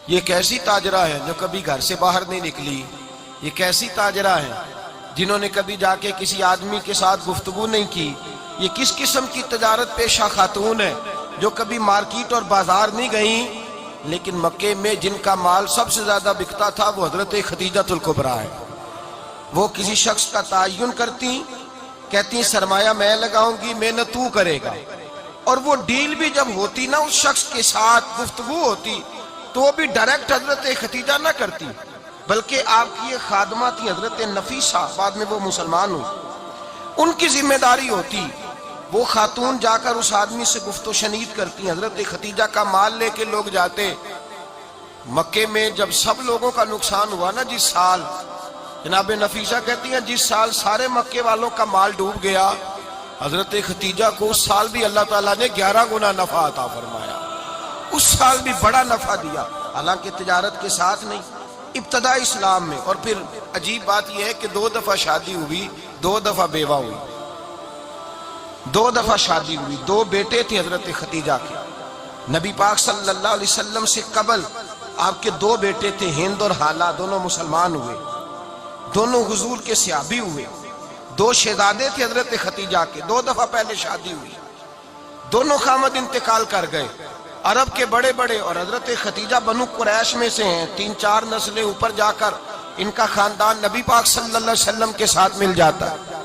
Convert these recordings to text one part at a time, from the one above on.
یہ کیسی تاجرہ ہے جو کبھی گھر سے باہر نہیں نکلی؟ یہ کیسی تاجرہ ہے جنہوں نے کبھی جا کے کسی آدمی کے ساتھ گفتگو نہیں کی؟ یہ کس قسم کی تجارت پیشہ خاتون ہے جو کبھی مارکیٹ اور بازار نہیں گئیں؟ لیکن مکے میں جن کا مال سب سے زیادہ بکتا تھا وہ حضرت خدیجہ الکبریٰ ہے۔ وہ کسی شخص کا تعین کرتی، کہتی سرمایہ میں لگاؤں گی، محنت تو کرے گا، اور وہ ڈیل بھی جب ہوتی نا، اس شخص کے ساتھ گفتگو ہوتی تو وہ بھی ڈائریکٹ حضرت خدیجہ نہ کرتی، بلکہ آپ کی ایک خادمہ تھی حضرت نفیسہ، بعد میں وہ مسلمان ہوئی، ان کی ذمہ داری ہوتی۔ وہ خاتون جا کر اس آدمی سے گفت و شنید کرتی، حضرت خدیجہ کا مال لے کے لوگ جاتے۔ مکے میں جب سب لوگوں کا نقصان ہوا نا، جس سال، جناب نفیسہ کہتی ہیں جس سال سارے مکے والوں کا مال ڈوب گیا، حضرت خدیجہ کو اس سال بھی اللہ تعالیٰ نے 11 گنا نفع عطا فرمایا، اس سال بھی بڑا نفع دیا، حالانکہ تجارت کے ساتھ نہیں، ابتدا اسلام میں۔ اور پھر عجیب بات یہ ہے کہ 2 دفعہ شادی ہوئی، 2 دفعہ بیوہ ہوئی، 2 دفعہ شادی ہوئی، 2 بیٹے تھے حضرت خدیجہ کے۔ نبی پاک صلی اللہ علیہ وسلم سے قبل آپ کے 2 بیٹے تھے، ہند اور حالہ، دونوں مسلمان ہوئے، دونوں حضور کے صحابی ہوئے۔ 2 شہزادے تھے حضرت خدیجہ کے، 2 دفعہ پہلے شادی ہوئی، دونوں خامد انتقال کر گئے، عرب کے بڑے بڑے، اور حضرت خدیجہ بنو قریش میں سے ہیں، 3-4 نسلیں اوپر جا کر ان کا خاندان نبی پاک صلی اللہ علیہ وسلم کے ساتھ مل جاتا ہے۔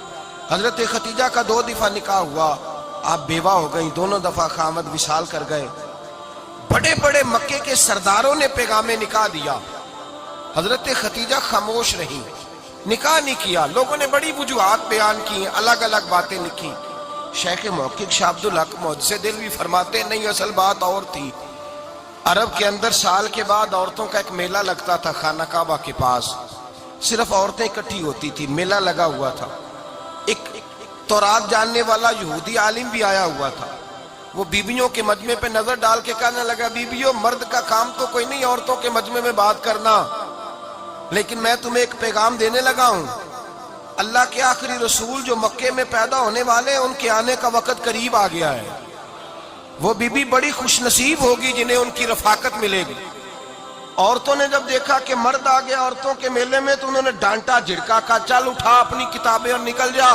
حضرت خدیجہ کا 2 دفعہ نکاح ہوا، آپ بیوہ ہو گئیں، دونوں دفعہ خامد وصال کر گئے۔ بڑے بڑے مکے کے سرداروں نے پیغام نکاح دیا، حضرت خدیجہ خاموش رہیں، نکاح نہیں کیا۔ لوگوں نے بڑی وجوہات بیان کی، الگ الگ باتیں لکھی۔ شیخ محقق شاہ عبدالحق محدث دہلوی فرماتے نہیں، اصل بات اور تھی۔ عرب کے اندر سال کے بعد عورتوں کا ایک میلہ لگتا تھا خانہ کعبہ کے پاس، صرف عورتیں اکٹھی ہوتی تھی، میلہ لگا ہوا تھا۔ ایک تورات جاننے والا یہودی عالم بھی آیا ہوا تھا، وہ بیویوں کے مجمع پہ نظر ڈال کے کہنے لگا، بیویوں، مرد کا کام تو کوئی نہیں عورتوں کے مجمع میں بات کرنا، لیکن میں تمہیں ایک پیغام دینے لگا ہوں۔ اللہ کے آخری رسول جو مکے میں پیدا ہونے والے ہیں، ان کے آنے کا وقت قریب آ گیا ہے۔ وہ بی بی بڑی خوش نصیب ہوگی جنہیں ان کی رفاقت ملے گی۔ عورتوں نے جب دیکھا کہ مرد آ گیا عورتوں کے میلے میں تو انہوں نے ڈانٹا، جھڑکا، کہا چل اٹھا اپنی کتابیں اور نکل جا۔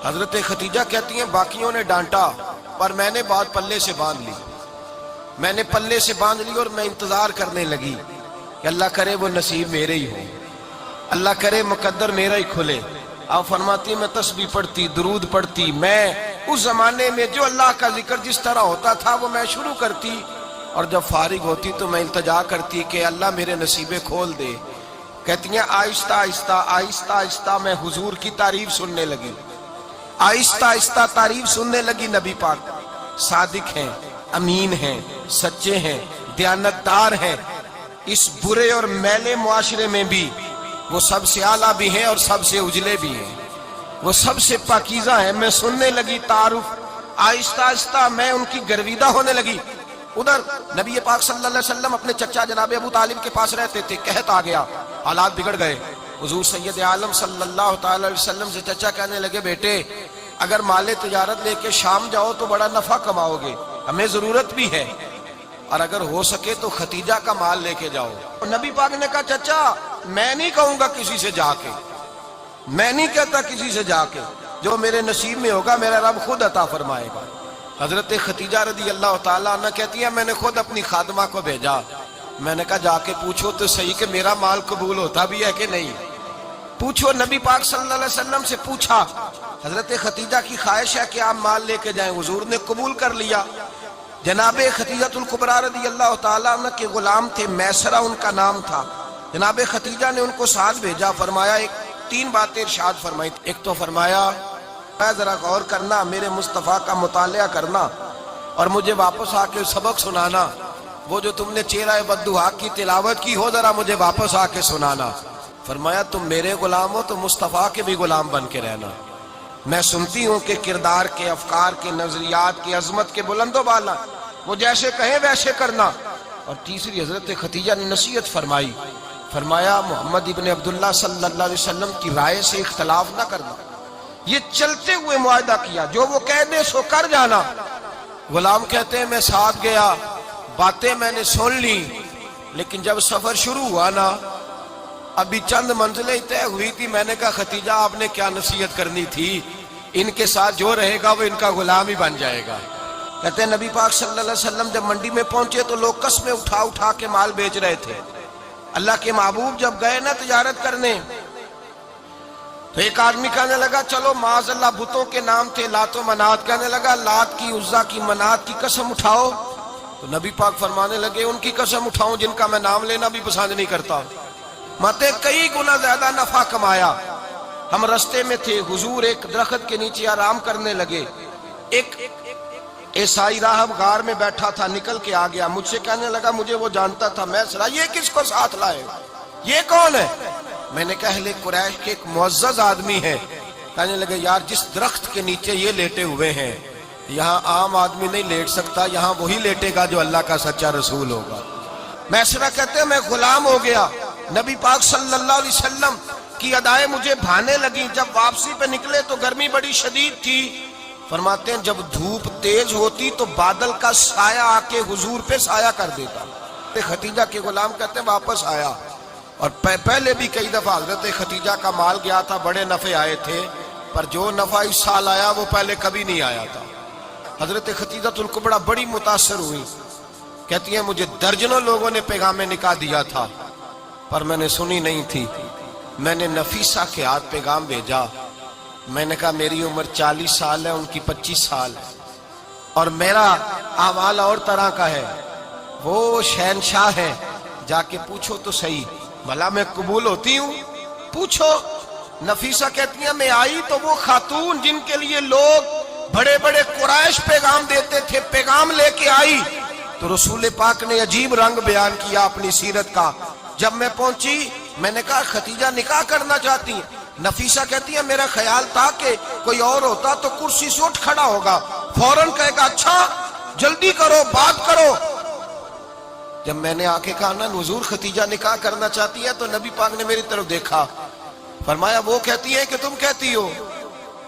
حضرت خدیجہ کہتی ہیں باقیوں نے ڈانٹا، پر میں نے بات پلے سے باندھ لی، میں نے پلے سے باندھ لی، اور میں انتظار کرنے لگی کہ اللہ کرے وہ نصیب میرے ہی ہو، اللہ کرے مقدر میرا ہی کھلے۔ آپ فرماتی میں تسبیح پڑھتی، درود پڑھتی، میں اس زمانے میں جو اللہ کا ذکر جس طرح ہوتا تھا وہ میں شروع کرتی، اور جب فارغ ہوتی تو میں التجا کرتی کہ اللہ میرے نصیبے کھول دے۔ کہتی ہیں آہستہ آہستہ آہستہ آہستہ میں حضور کی تعریف سننے لگی، آہستہ آہستہ تعریف سننے لگی۔ نبی پاک صادق ہیں، امین ہیں، سچے ہیں، دیانتدار ہیں، اس برے اور میلے معاشرے میں بھی وہ سب سے اعلیٰ بھی ہیں اور سب سے اجلے بھی ہیں، وہ سب سے پاکیزہ ہیں۔ میں سننے لگی تعارف، آہستہ آہستہ میں ان کی گرویدہ ہونے لگی۔ ادھر نبی پاک صلی اللہ علیہ وسلم اپنے چچا جناب ابو طالب کے پاس رہتے تھے، قحط آ گیا، حالات بگڑ گئے۔ حضور سید عالم صلی اللہ تعالی علیہ وسلم سے چچا کہنے لگے، بیٹے اگر مال تجارت لے کے شام جاؤ تو بڑا نفع کماؤ گے، ہمیں ضرورت بھی ہے، اور اگر ہو سکے تو خدیجہ کا مال لے کے جاؤ۔ اور نبی پاک نے کہا چچا میں نہیں کہوں گا کسی سے جا کے، میں نہیں کہتا کسی سے جا کے، جو میرے نصیب میں ہوگا میرا رب خود عطا فرمائے گا۔ حضرت خدیجہ رضی اللہ تعالیٰ عنہ کہتی ہے میں نے خود اپنی خادمہ کو بھیجا، میں نے کہا جا کے پوچھو تو صحیح کہ میرا مال قبول ہوتا بھی ہے کہ نہیں، پوچھو۔ نبی پاک صلی اللہ علیہ وسلم سے پوچھا، حضرت خدیجہ کی خواہش ہے کہ آپ مال لے کے جائیں، حضور نے قبول کر لیا۔ جناب خدیجہ الکبریٰ رضی اللہ تعالیٰ عنہ کے غلام تھے، میسرہ ان کا نام تھا، جناب خدیجہ نے ان کو ساتھ بھیجا، فرمایا 3 باتیں ارشاد فرمائی۔ ایک تو فرمایا ذرا غور کرنا، میرے مصطفیٰ کا مطالعہ کرنا اور مجھے واپس آ کے سبق سنانا، وہ جو تم نے چہرہ بددعا کی تلاوت کی ہو ذرا مجھے واپس آ کے سنانا۔ فرمایا تم میرے غلام ہو تو مصطفیٰ کے بھی غلام بن کے رہنا، میں سنتی ہوں کہ کردار کے، افکار کے، نظریات کے، عظمت کے بلند و بالا، وہ جیسے کہیں ویسے کرنا۔ اور تیسری حضرت خدیجہ نے نصیحت فرمائی، فرمایا محمد ابن عبداللہ صلی اللہ علیہ وسلم کی رائے سے اختلاف نہ کرنا، یہ چلتے ہوئے معاہدہ کیا، جو وہ کہہ دے سو کر جانا۔ غلام کہتے ہیں میں ساتھ گیا، باتیں میں نے سن لی، لیکن جب سفر شروع ہوا نا، ابھی چند منزلیں طے ہوئی تھی، میں نے کہا خدیجہ آپ نے کیا نصیحت کرنی تھی، ان کے ساتھ جو رہے گا وہ ان کا غلام ہی بن جائے گا۔ کہتے ہیں نبی پاک صلی اللہ علیہ وسلم جب منڈی میں پہنچے تو لوگ قسمیں اٹھا اٹھا کے مال بیچ رہے تھے۔ اللہ کے محبوب جب گئے نا تجارت کرنے، تو ایک آدمی کہنے لگا چلو معاذ اللہ بتوں کے نام تھے لات و منات، کہنے لگا لات کی عزا کی منات کی قسم اٹھاؤ، تو نبی پاک فرمانے لگے ان کی قسم اٹھاؤں جن کا میں نام لینا بھی پسند نہیں کرتا۔ ماتے کئی گنا زیادہ نفع کمایا۔ ہم رستے میں تھے، حضور ایک درخت کے نیچے آرام کرنے لگے، ایک عیسائی راہب غار میں بیٹھا تھا، نکل کے آ گیا، مجھ سے کہنے لگا مجھے وہ جانتا تھا، میں سنا یہ کس کو ساتھ لائے، یہ کون ہے؟ میں نے کہا اہل قریش کے ایک معزز آدمی ہے۔ کہنے لگے یار جس درخت کے نیچے یہ لیٹے ہوئے ہیں یہاں عام آدمی نہیں لیٹ سکتا، یہاں وہی لیٹے گا جو اللہ کا سچا رسول ہوگا۔ میسرہ کہتے ہیں میں غلام ہو گیا، نبی پاک صلی اللہ علیہ وسلم کی ادائیں مجھے بھانے لگیں۔ جب واپسی پہ نکلے تو گرمی بڑی شدید تھی، فرماتے ہیں جب دھوپ تیز ہوتی تو بادل کا سایہ آ کے حضور پہ سایہ کر دیتا۔ خدیجہ کے غلام کہتے ہیں واپس آیا، اور پہلے بھی کئی دفعہ حضرت خدیجہ کا مال گیا تھا، بڑے نفع آئے تھے، پر جو نفع اس سال آیا وہ پہلے کبھی نہیں آیا تھا۔ حضرت خدیجہ الکبریٰ بڑی متاثر ہوئی، کہتی ہیں مجھے درجنوں لوگوں نے پیغام نکاح دیا تھا پر میں نے سنی نہیں تھی، میں نے نفیسہ کے ہاتھ پیغام بھیجا، میں نے کہا میری عمر 40 سال ہے، ان کی 25 سال ہے، اور میرا اعمال اور طرح کا ہے، وہ شہنشاہ ہے، جا کے پوچھو تو صحیح بھلا میں قبول ہوتی ہوں، پوچھو۔ نفیسہ کہتی ہیں میں آئی تو وہ خاتون جن کے لیے لوگ بڑے بڑے قریش پیغام دیتے تھے پیغام لے کے آئی، تو رسول پاک نے عجیب رنگ بیان کیا اپنی سیرت کا۔ جب میں پہنچی میں نے کہا خدیجہ نکاح کرنا چاہتی ہیں؟ نفیسہ کہتی ہے میرا خیال تھا کہ کوئی اور ہوتا تو کرسی سے اٹھ کھڑا ہوگا، فوراً کہے گا اچھا جلدی کرو بات کرو۔ جب میں نے آ کے کہا نا حضور خدیجہ نکاح کرنا چاہتی ہے، تو نبی پاک نے میری طرف دیکھا، فرمایا وہ کہتی ہے کہ تم کہتی ہو؟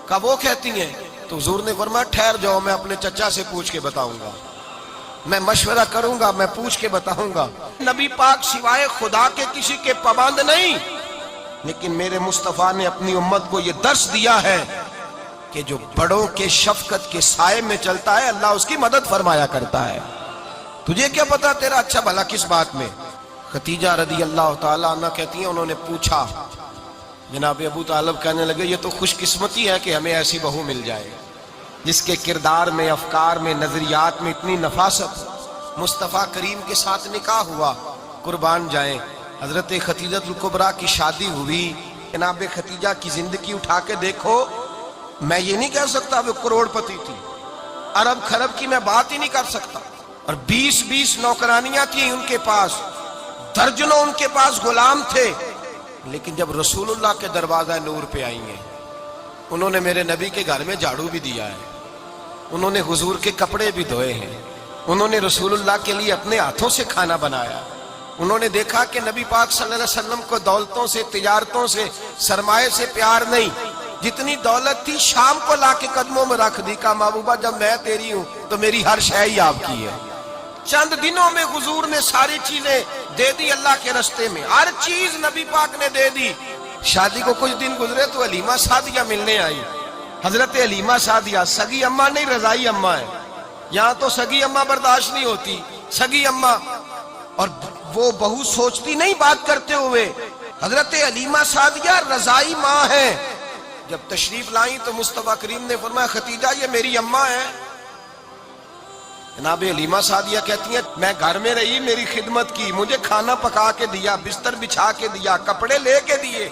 کہا وہ کہتی ہیں۔ تو حضور نے فرمایا ٹھہر جاؤ میں اپنے چچا سے پوچھ کے بتاؤں گا، میں مشورہ کروں گا، میں پوچھ کے بتاؤں گا۔ نبی پاک سوائے خدا کے کسی کے پابند نہیں، لیکن میرے مصطفیٰ نے اپنی امت کو یہ درس دیا ہے کہ جو بڑوں کے شفقت کے سائے میں چلتا ہے اللہ اس کی مدد فرمایا کرتا ہے۔ تجھے کیا پتا تیرا اچھا بھلا کس بات میں؟ خدیجہ رضی اللہ تعالیٰ عنہ کہتی ہیں انہوں نے پوچھا، جناب ابو طالب کہنے لگے یہ تو خوش قسمتی ہے کہ ہمیں ایسی بہو مل جائے جس کے کردار میں، افکار میں، نظریات میں اتنی نفاست۔ مصطفیٰ کریم کے ساتھ نکاح ہوا، قربان جائیں۔ حضرت خدیجہ الکبریٰ کی شادی ہوئی، جناب خدیجہ کی زندگی اٹھا کے دیکھو، میں یہ نہیں کہہ سکتا وہ کروڑ پتی تھی، ارب خرب کی میں بات ہی نہیں کر سکتا، اور 20 نوکرانیاں تھیں ان کے پاس، درجنوں ان کے پاس غلام تھے، لیکن جب رسول اللہ کے دروازہ نور پہ آئی ہیں، انہوں نے میرے نبی کے گھر میں جھاڑو بھی دیا ہے، انہوں نے حضور کے کپڑے بھی دھوئے ہیں، انہوں نے رسول اللہ کے لیے اپنے ہاتھوں سے کھانا بنایا، انہوں نے دیکھا کہ نبی پاک صلی اللہ علیہ وسلم کو دولتوں سے، تجارتوں سے، سرمایے سے پیار نہیں، جتنی دولت تھی شام کو لا کے قدموں میں رکھ دی، کہا محبوبہ جب میں تیری ہوں تو میری ہر شے ہی آپ کی ہے۔ چند دنوں میں حضور نے ساری چیزیں دے دی اللہ کے رستے میں، ہر چیز نبی پاک نے دے دی۔ شادی کو کچھ دن گزرے تو حلیمہ سعدیہ ملنے آئی، حضرت حلیمہ سعدیہ سگی اماں نہیں رضائی اماں ہے، یہاں تو سگی اماں برداشت نہیں ہوتی، سگی اماں، اور وہ بہو سوچتی نہیں بات کرتے ہوئے، حضرت حلیمہ سعدیہ رضائی ماں ہے۔ جب تشریف لائیں تو مصطفیٰ کریم نے فرمایا خدیجہ یہ میری اماں ہے۔ جناب حلیمہ سعدیہ کہتی ہیں میں گھر میں رہی، میری خدمت کی، مجھے کھانا پکا کے دیا، بستر بچھا کے دیا، کپڑے لے کے دیے،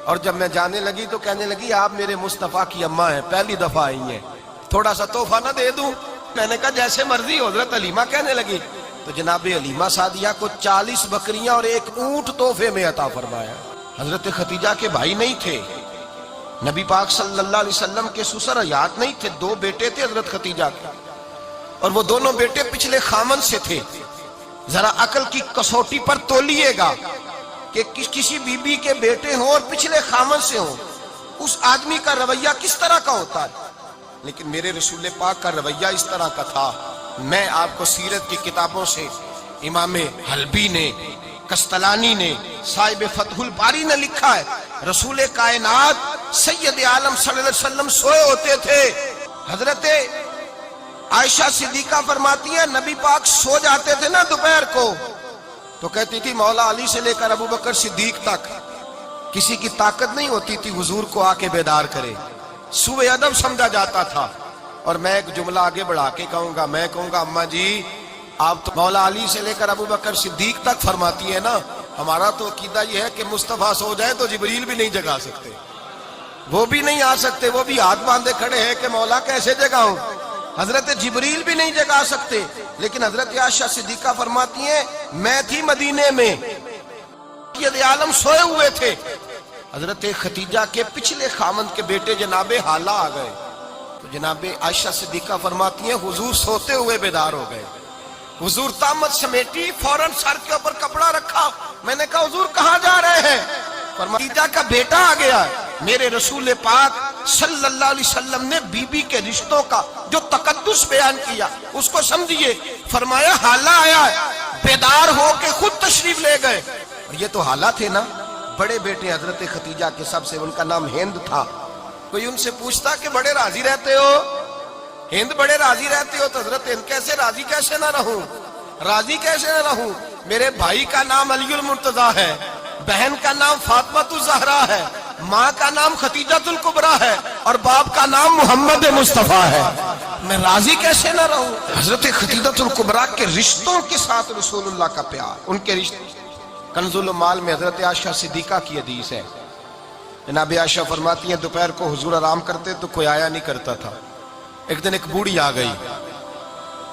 اور جب میں جانے لگی تو کہنے لگی آپ میرے مصطفیٰ کی اماں ہیں، پہلی دفعہ آئی ہیں، تھوڑا سا تحفہ نہ دے دوں؟ میں نے کہا جیسے مرضی حضرت حلیمہ کہنے لگی۔ تو جناب حلیمہ سعدیہ کو 40 بکریاں اور 1 اونٹ تحفے میں عطا فرمایا۔ حضرت خدیجہ کے بھائی نہیں تھے، نبی پاک صلی اللہ علیہ وسلم کے سسر حیات نہیں تھے، 2 بیٹے تھے حضرت خدیجہ کے، اور وہ دونوں بیٹے پچھلے خامن سے تھے۔ ذرا عقل کی کسوٹی پر تولیے گا کہ کسی بی بی کے بیٹے ہوں اور پچھلے خامن سے ہوں، اس آدمی کا رویہ کس طرح کا ہوتا ہے، لیکن میرے رسول پاک کا رویہ اس طرح کا تھا۔ میں آپ کو سیرت کی کتابوں سے امام حلبی نے، کستلانی نے، صاحب فتح الباری نے لکھا ہے رسول کائنات سید عالم صلی اللہ علیہ وسلم سوئے ہوتے تھے. حضرت عائشہ صدیقہ فرماتی ہیں نبی پاک سو جاتے تھے نا دوپہر کو تو کہتی تھی مولا علی سے لے کر ابو بکر صدیق تک کسی کی طاقت نہیں ہوتی تھی حضور کو آ کے بیدار کرے. سوء ادب سمجھا جاتا تھا. اور میں ایک جملہ آگے بڑھا کے کہوں گا، میں کہوں گا اماں جی آپ تو مولا علی سے لے کر ابو بکر صدیق تک فرماتی ہے نا، ہمارا تو عقیدہ یہ ہے کہ مصطفیٰ سو جائے تو جبریل بھی نہیں جگا سکتے، وہ بھی نہیں آ سکتے، وہ بھی ہاتھ باندھے کھڑے ہیں کہ مولا کیسے جگاؤں. حضرت جبریل بھی نہیں جگا سکتے. لیکن حضرت عائشہ صدیقہ فرماتی ہیں میں تھی مدینے میں، سید عالم سوئے ہوئے تھے. حضرت ختیجہ کے پچھلے خامند کے بیٹے جناب حالہ آ گئے تو جناب عائشہ صدیقہ فرماتی ہیں حضور سوتے ہوئے بیدار ہو گئے. حضور طامت سمیٹی، فوراً سر کے اوپر کپڑا رکھا. میں نے کہا حضور کہاں جا رہے ہیں؟ ختیجہ کا بیٹا آ گیا. میرے رسول پاک صلی اللہ علیہ وسلم نے بی بی کے رشتوں کا جو تقدس بیان کیا اس کو سمجھیے. فرمایا حالہ آیا ہے، بیدار ہو کے خود تشریف لے گئے. یہ تو حالہ تھے نا، بڑے بیٹے حضرت ختیجہ کے، سب سے ان کا نام ہند تھا. کوئی ان سے پوچھتا کہ بڑے راضی رہتے ہو، ہند بڑے راضی رہتے ہو، تو حضرت ہند کیسے راضی کیسے نہ رہوں، راضی کیسے نہ رہوں. میرے بھائی کا نام علی المرتضیٰ ہے، بہن کا نام فاطمہ الزہرا ہے، ماں کا نام ختیجۃ الکبریٰ ہے اور باپ کا نام محمد مصطفیٰ ہے، میں راضی کیسے نہ رہوں. حضرت ختیجۃ الکبریٰ کے رشتوں کے ساتھ رسول اللہ کا پیار، ان کے رشتے. کنز المال میں حضرت عائشہ صدیقہ کی حدیث ہے. جناب عائشہ فرماتی ہیں دوپہر کو حضور آرام کرتے تو کوئی آیا نہیں کرتا تھا. ایک دن ایک بوڑھی آ گئی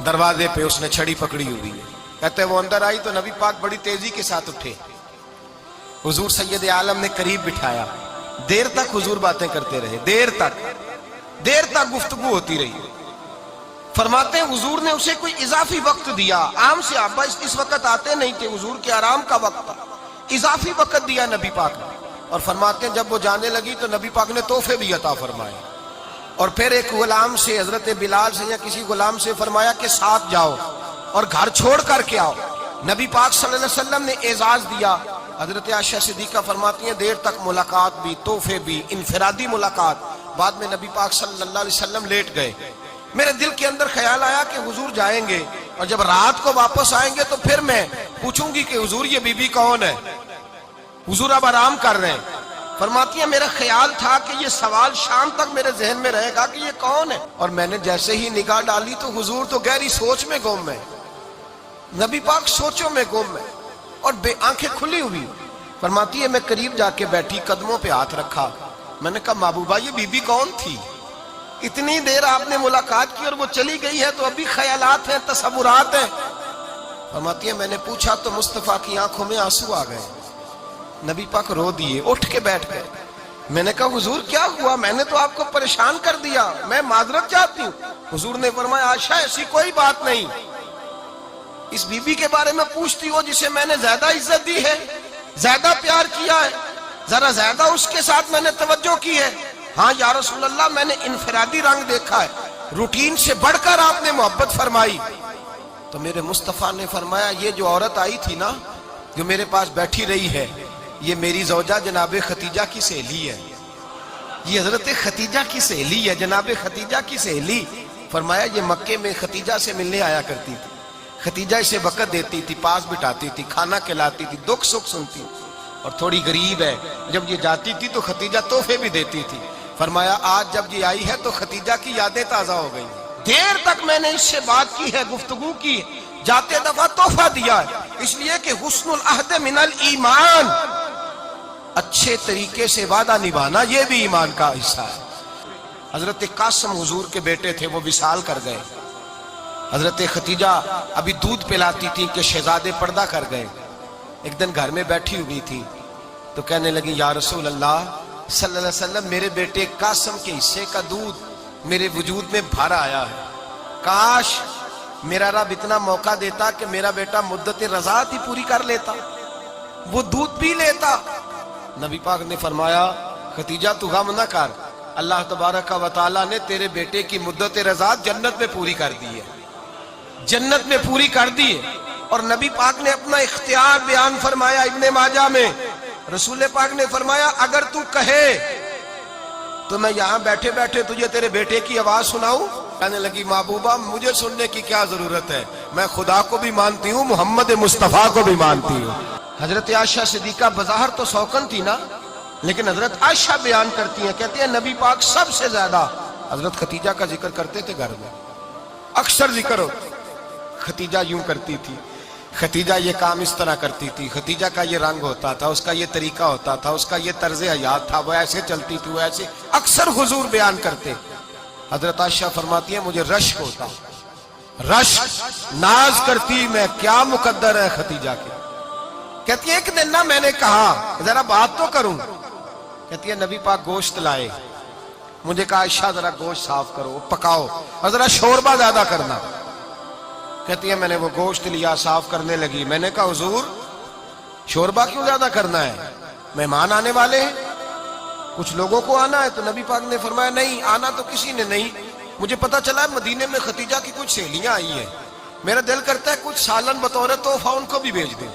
دروازے پہ، اس نے چھڑی پکڑی ہوئی ہے. کہتے وہ اندر آئی تو نبی پاک بڑی تیزی کے ساتھ اٹھے. حضور سید عالم نے قریب بٹھایا. دیر تک حضور باتیں کرتے رہے، دیر تک گفتگو ہوتی رہی. فرماتے ہیں حضور نے اسے کوئی اضافی وقت دیا. عام صحابہ اس وقت آتے نہیں تھے، حضور کے آرام کا وقت تھا، اضافی وقت دیا نبی پاک نے. اور فرماتے ہیں جب وہ جانے لگی تو نبی پاک نے تحفے بھی عطا فرمائے. اور پھر ایک غلام سے، حضرت بلال سے یا کسی غلام سے فرمایا کہ ساتھ جاؤ اور گھر چھوڑ کر کے آؤ. نبی پاک صلی اللہ علیہ وسلم نے اعزاز دیا. حضرت عائشہ صدیقہ فرماتی ہیں دیر تک ملاقات بھی، تحفے بھی، انفرادی ملاقات. بعد میں نبی پاک صلی اللہ علیہ وسلم لیٹ گئے. میرے دل کے اندر خیال آیا کہ حضور جائیں گے اور جب رات کو واپس آئیں گے تو پھر میں پوچھوں گی کہ حضور یہ بی بی کون ہے، حضور اب آرام کر رہے ہیں. فرماتی ہیں میرا خیال تھا کہ یہ سوال شام تک میرے ذہن میں رہے گا کہ یہ کون ہے. اور میں نے جیسے ہی نگاہ ڈالی تو حضور تو گہری سوچ میں گم ہے، نبی پاک سوچوں میں گم ہے اور آنکھیں کھلی ہوئی. فرماتی ہے میں قریب جا کے بیٹھی، قدموں پہ ہاتھ رکھا. میں نے کہا محبوبہ یہ بی بی کون تھی؟ اتنی دیر آپ نے ملاقات کی اور وہ چلی گئی ہے تو ابھی خیالات ہیں، تصورات ہیں. فرماتی ہے میں نے پوچھا تو مصطفیٰ کی آنکھوں میں آنسو آ گئے. نبی پاک رو دیے، اٹھ کے بیٹھ گئے. میں نے کہا حضور کیا ہوا؟ میں نے تو آپ کو پریشان کر دیا، میں معذرت چاہتی ہوں. حضور نے فرمایا عائشہ ایسی کوئی بات نہیں، اس بی بی کے بارے میں پوچھتی ہو جسے میں نے زیادہ عزت دی ہے، زیادہ پیار کیا ہے، ذرا زیادہ اس کے ساتھ میں نے توجہ کی ہے. ہاں یا رسول اللہ میں نے انفرادی رنگ دیکھا ہے، روٹین سے بڑھ کر آپ نے محبت فرمائی. تو میرے مصطفیٰ نے فرمایا یہ جو عورت آئی تھی نا، جو میرے پاس بیٹھی رہی ہے، یہ میری زوجہ جناب ختیجہ کی سہیلی ہے. یہ حضرت ختیجہ کی سہیلی ہے، جناب ختیجہ کی سہیلی. فرمایا یہ مکے میں ختیجہ سے ملنے آیا کرتی تھی، ختیجہ اسے وقت دیتی تھی، پاس بٹھاتی تھی، کھانا کھلاتی تھی، دکھ سکھ سنتی تھی. اور تھوڑی غریب ہے، جب یہ جاتی تھی تو ختیجہ تحفے بھی دیتی تھی. فرمایا آج جب یہ آئی ہے تو ختیجہ کی یادیں تازہ ہو گئی. دیر تک میں نے اس سے بات کی ہے، گفتگو کی، جاتے دفعہ تحفہ دیا ہے، اس لیے کہ حسن العہد من الایمان، اچھے طریقے سے وعدہ نبھانا یہ بھی ایمان کا حصہ ہے. حضرت قاسم حضور کے بیٹے تھے، وہ وصال کر گئے. حضرت ختیجہ ابھی دودھ پلاتی تھی کہ شہزادے پردہ کر گئے. ایک دن گھر میں بیٹھی ہوئی تھی تو کہنے لگی یا رسول اللہ صلی اللہ علیہ وسلم میرے بیٹے قاسم کے حصے کا دودھ میرے وجود میں بھر آیا ہے، کاش میرا رب اتنا موقع دیتا کہ میرا بیٹا مدت رضاعت ہی پوری کر لیتا، وہ دودھ پی لیتا. نبی پاک نے فرمایا ختیجہ تو غم نہ کر، اللہ تبارک و تعالیٰ نے تیرے بیٹے کی مدت رضاعت جنت میں پوری کر دی ہے، جنت میں پوری کر دی ہے. اور نبی پاک نے اپنا اختیار بیان فرمایا ابن ماجہ میں. رسول پاک نے فرمایا اگر تو کہے تو میں یہاں بیٹھے بیٹھے تجھے تیرے بیٹے کی آواز سناؤں. کہنے لگی محبوبہ مجھے سننے کی کیا ضرورت ہے، میں خدا کو بھی مانتی ہوں، محمد مصطفیٰ کو بھی مانتی ہوں. حضرت عائشہ صدیقہ بظاہر تو سوکن تھی نا، لیکن حضرت عائشہ بیان کرتی ہیں، کہتی ہیں نبی پاک سب سے زیادہ حضرت ختیجہ کا ذکر کرتے تھے گھر میں. اکثر ذکر ہو. ختیجہ یوں کرتی تھی، ختیجہ یہ کام اس طرح کرتی تھی، ختیجہ کا یہ رنگ ہوتا تھا، اس کا یہ طریقہ ہوتا تھا، اس کا یہ طرز حیات تھا، وہ ایسے چلتی تھی، وہ ایسے. اکثر حضور بیان کرتے. حضرت عائشہ فرماتی ہیں مجھے رشک ہوتا، رشک، ناز کرتی میں کیا مقدر ہے ختیجہ کے. کہتی ہے ایک دن نا میں نے کہا ذرا بات تو کروں. کہتی ہے نبی پاک گوشت لائے، مجھے کہا عائشہ ذرا گوشت صاف کرو، پکاؤ اور ذرا شوربہ زیادہ کرنا. کہتی ہے میں نے وہ گوشت لیا، صاف کرنے لگی. میں نے کہا حضور شوربہ کیوں زیادہ کرنا ہے، مہمان آنے والے ہیں، کچھ لوگوں کو آنا ہے. تو نبی پاک نے فرمایا نہیں آنا تو کسی نے نہیں، مجھے پتا چلا ہے مدینے میں ختیجہ کی کچھ سہیلیاں آئی ہیں، میرا دل کرتا ہے کچھ سالن بطور تحفہ ان کو بھی بھیج دیں.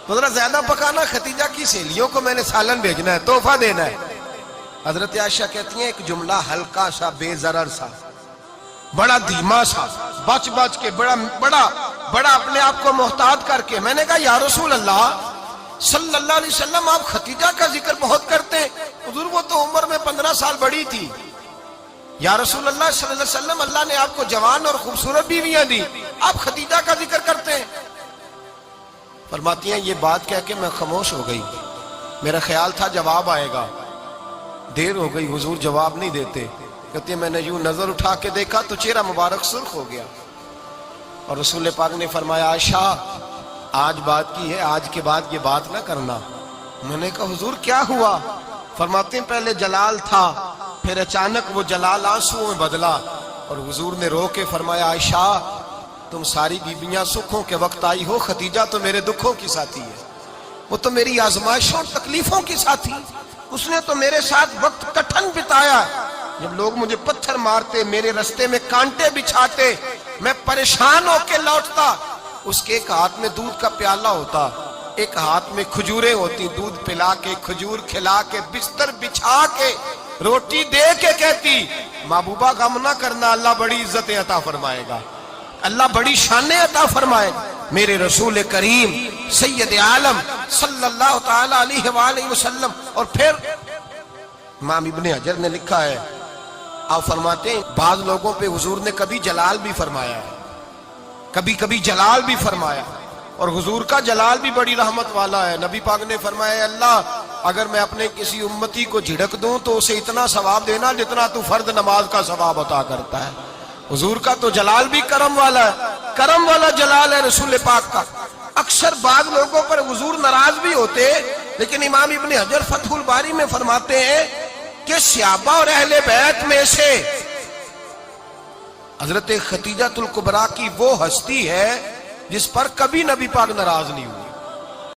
تو ذرا زیادہ پکانا، ختیجہ کی سہیلیوں کو میں نے سالن بھیجنا ہے، تحفہ دینا ہے. حضرت عائشہ کہتی ہیں ایک جملہ ہلکا سا، بے ضرر سا، بڑا دھیما سا، بچ بچ کے، بڑا اپنے آپ کو محتاط کر کے. میں نے کہا یا رسول اللہ صلی اللہ علیہ وسلم آپ ختیجہ کا ذکر بہت کرتے ہیں. حضور وہ تو عمر میں 15 سال بڑی تھی. یا رسول اللہ صلی اللہ علیہ وسلم اللہ نے آپ کو جوان اور خوبصورت بیویاں دی، آپ ختیجہ کا ذکر کرتے ہیں. فرماتی ہیں یہ بات کہہ کے میں خاموش ہو گئی. میرا خیال تھا جواب آئے گا، دیر ہو گئی، حضور جواب نہیں دیتے. کہتے ہیں میں نے یوں نظر اٹھا کے دیکھا تو چہرہ مبارک سرخ ہو گیا. اور رسول پاک نے فرمایا عائشہ آج بات کی ہے، آج کے بعد یہ بات نہ کرنا. میں نے کہا حضور کیا ہوا؟ فرماتے ہیں پہلے جلال تھا، پھر اچانک وہ جلال آنسو میں بدلا. اور حضور نے رو کے فرمایا عائشہ تم ساری بیویاں سکھوں کے وقت آئی ہو، ختیجہ تو میرے دکھوں کی ساتھی ہے، وہ تو میری آزمائشوں تکلیفوں کی ساتھی، اس نے تو میرے ساتھ وقت کٹھن بتایا. جب لوگ مجھے پتھر مارتے، میرے رستے میں کانٹے بچھاتے، میں پریشان ہو کے لوٹتا. اس کے ایک ہاتھ میں دودھ کا پیالہ ہوتا، ایک ہاتھ میں کھجوریں ہوتی، دودھ پلا کے، کھجور کھلا کے، بستر بچھا کے، روٹی دے کے کہتی محبوبہ غم نہ کرنا، اللہ بڑی عزتیں عطا فرمائے گا، اللہ بڑی شانیں عطا فرمائے گا. میرے رسول کریم سید عالم صلی اللہ تعالی علیہ وآلہ وسلم. اور پھر امام ابن حجر نے لکھا ہے، آپ فرماتے ہیں بعض لوگوں پہ حضور نے کبھی جلال بھی فرمایا ہے، کبھی جلال بھی فرمایا. اور حضور کا جلال بھی بڑی رحمت والا ہے. نبی پاک نے فرمایا اللہ اگر میں اپنے کسی امتی کو جھڑک دوں تو اسے اتنا ثواب دینا جتنا تو فرض نماز کا ثواب عطا کرتا ہے. حضور کا تو جلال بھی کرم والا ہے، کرم والا جلال ہے رسول پاک کا. اکثر بعض لوگوں پر حضور ناراض بھی ہوتے، لیکن امام ابن حجر فتح الباری میں فرماتے ہیں کہ صحابہ اور اہل بیت میں سے حضرت ختیجہ الکبریٰ کی وہ ہستی ہے جس پر کبھی نبی پاک ناراض نہیں ہوا.